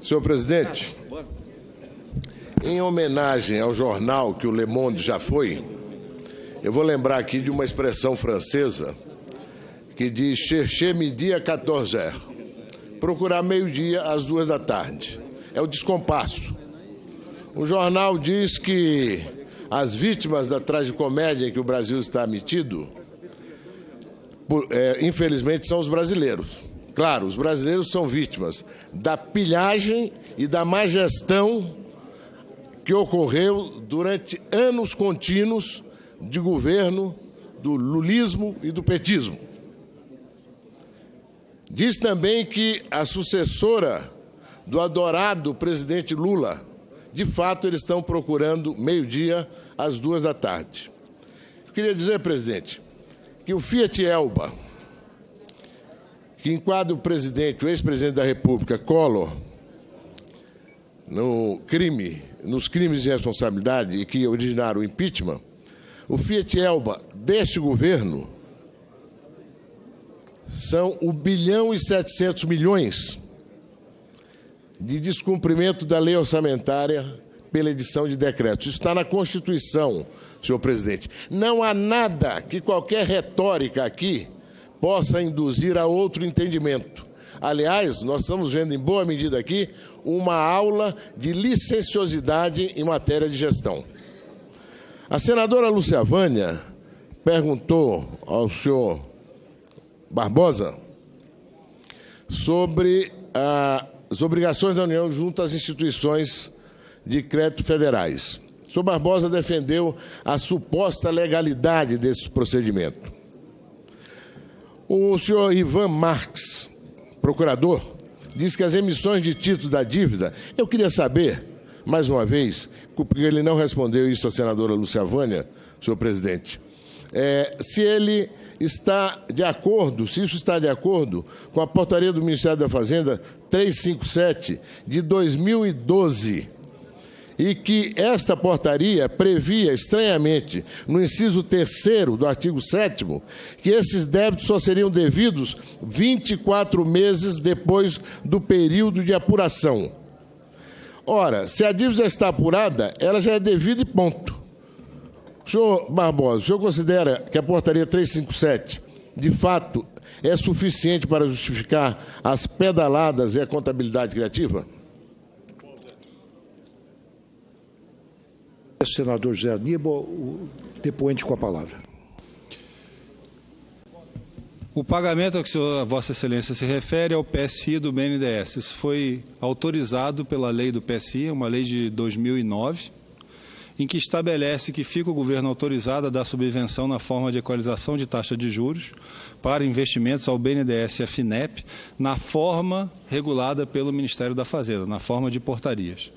Senhor presidente, em homenagem ao jornal que o Le Monde já foi, eu vou lembrar aqui de uma expressão francesa que diz chercher midi à 14h, procurar meio-dia às 14h. É o descompasso. O jornal diz que as vítimas da tragicomédia em que o Brasil está metido, infelizmente, são os brasileiros. Claro, os brasileiros são vítimas da pilhagem e da má gestão que ocorreu durante anos contínuos de governo do lulismo e do petismo. Diz também que a sucessora do adorado presidente Lula, de fato, eles estão procurando meio-dia às 14h. Eu queria dizer, presidente, que o Fiat Elba, que enquadra o presidente, o ex-presidente da República, Collor, nos crimes de responsabilidade e que originaram o impeachment, o Fiat Elba deste governo são 1,7 bilhão de descumprimento da lei orçamentária pela edição de decretos. Isso está na Constituição, senhor presidente. Não há nada que qualquer retórica aqui possa induzir a outro entendimento. Aliás, nós estamos vendo em boa medida aqui uma aula de licenciosidade em matéria de gestão. A senadora Lúcia Vânia perguntou ao senhor Barbosa sobre as obrigações da União junto às instituições de crédito federais. O senhor Barbosa defendeu a suposta legalidade desse procedimento. O senhor Ivan Marques, procurador, diz que as emissões de título da dívida... Eu queria saber, mais uma vez, porque ele não respondeu isso à senadora Lúcia Vânia, senhor presidente, se ele está de acordo, se isso está de acordo com a portaria do Ministério da Fazenda 357 de 2012, e que esta portaria previa, estranhamente, no inciso 3º do artigo 7º, que esses débitos só seriam devidos 24 meses depois do período de apuração. Ora, se a dívida está apurada, ela já é devida e ponto. Senhor Barbosa, o senhor considera que a portaria 357, de fato, é suficiente para justificar as pedaladas e a contabilidade criativa? Senador José Aníbal, o depoente com a palavra. O pagamento a que Vossa Excelência se refere é o PSI do BNDES. Isso foi autorizado pela lei do PSI, uma lei de 2009, em que estabelece que fica o governo autorizado a dar subvenção na forma de equalização de taxa de juros para investimentos ao BNDES e à FINEP, na forma regulada pelo Ministério da Fazenda, na forma de portarias.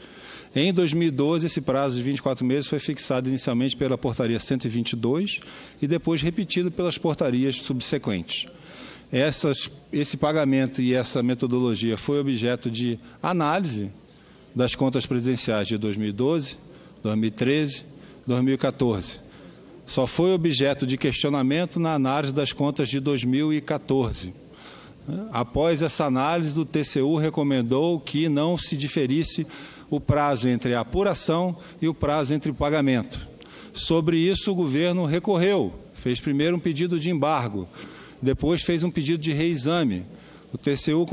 Em 2012, esse prazo de 24 meses foi fixado inicialmente pela portaria 122 e depois repetido pelas portarias subsequentes. Esse pagamento e essa metodologia foi objeto de análise das contas presidenciais de 2012, 2013, 2014. Só foi objeto de questionamento na análise das contas de 2014. Após essa análise, o TCU recomendou que não se diferisse o prazo entre a apuração e o prazo entre o pagamento. Sobre isso, o governo recorreu, fez primeiro um pedido de embargo, depois fez um pedido de reexame. O TCU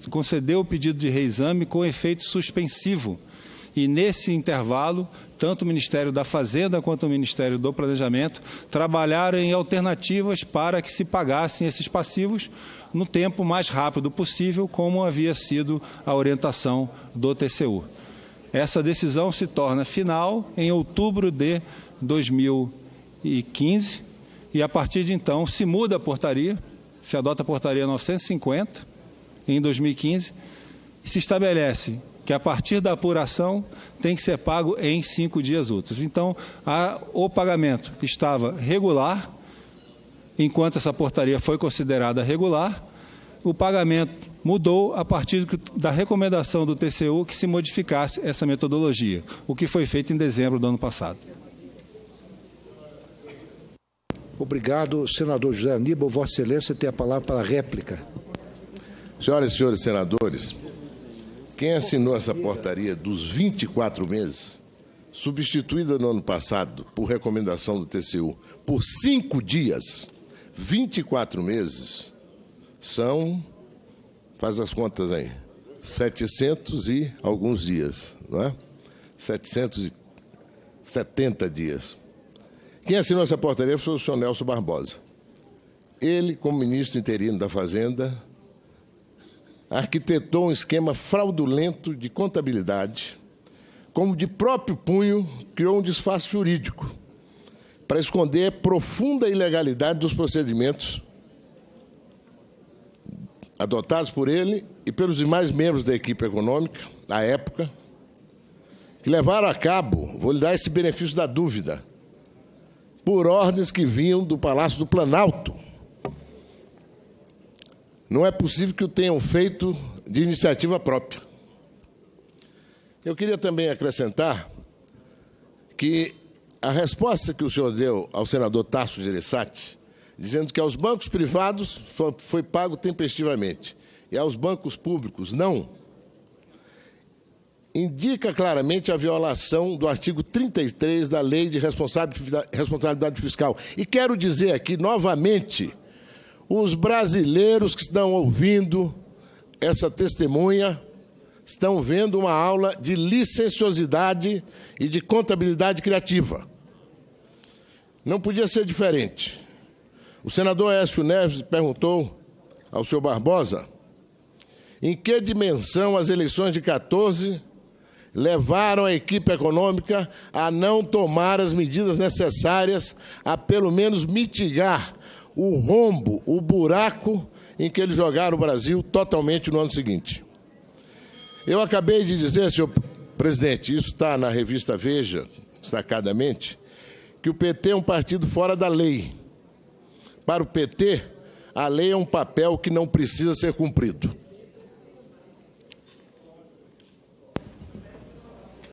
concedeu o pedido de reexame com efeito suspensivo. E, nesse intervalo, tanto o Ministério da Fazenda quanto o Ministério do Planejamento trabalharam em alternativas para que se pagassem esses passivos no tempo mais rápido possível, como havia sido a orientação do TCU. Essa decisão se torna final em outubro de 2015 e, a partir de então, se muda a portaria, se adota a portaria 950, em 2015, e se estabelece que, a partir da apuração, tem que ser pago em 5 dias úteis. Então, o pagamento estava regular, enquanto essa portaria foi considerada regular, o pagamento mudou a partir da recomendação do TCU que se modificasse essa metodologia, o que foi feito em dezembro do ano passado. Obrigado, senador José Aníbal. Vossa Excelência tem a palavra para a réplica. Senhoras e senhores senadores, Quem assinou essa portaria dos 24 meses, substituída no ano passado, por recomendação do TCU, por 5 dias, 24 meses, são, faz as contas aí, 700 e alguns dias, não é? 770 dias. Quem assinou essa portaria foi o senhor Nelson Barbosa. Ele, como ministro interino da Fazenda, arquitetou um esquema fraudulento de contabilidade, como de próprio punho, criou um disfarce jurídico para esconder a profunda ilegalidade dos procedimentos adotados por ele e pelos demais membros da equipe econômica, à época, que levaram a cabo, vou lhe dar esse benefício da dúvida, por ordens que vinham do Palácio do Planalto. Não é possível que o tenham feito de iniciativa própria. Eu queria também acrescentar que a resposta que o senhor deu ao senador Tasso Gereissati, dizendo que aos bancos privados foi pago tempestivamente e aos bancos públicos não, indica claramente a violação do artigo 33 da Lei de Responsabilidade Fiscal. E quero dizer aqui novamente, os brasileiros que estão ouvindo essa testemunha estão vendo uma aula de licenciosidade e de contabilidade criativa. Não podia ser diferente. O senador Aécio Neves perguntou ao senhor Barbosa em que dimensão as eleições de 14 levaram a equipe econômica a não tomar as medidas necessárias a, pelo menos, mitigar o rombo, o buraco em que eles jogaram o Brasil totalmente no ano seguinte. Eu acabei de dizer, senhor presidente, isso está na revista Veja, destacadamente, que o PT é um partido fora da lei. Para o PT, a lei é um papel que não precisa ser cumprido.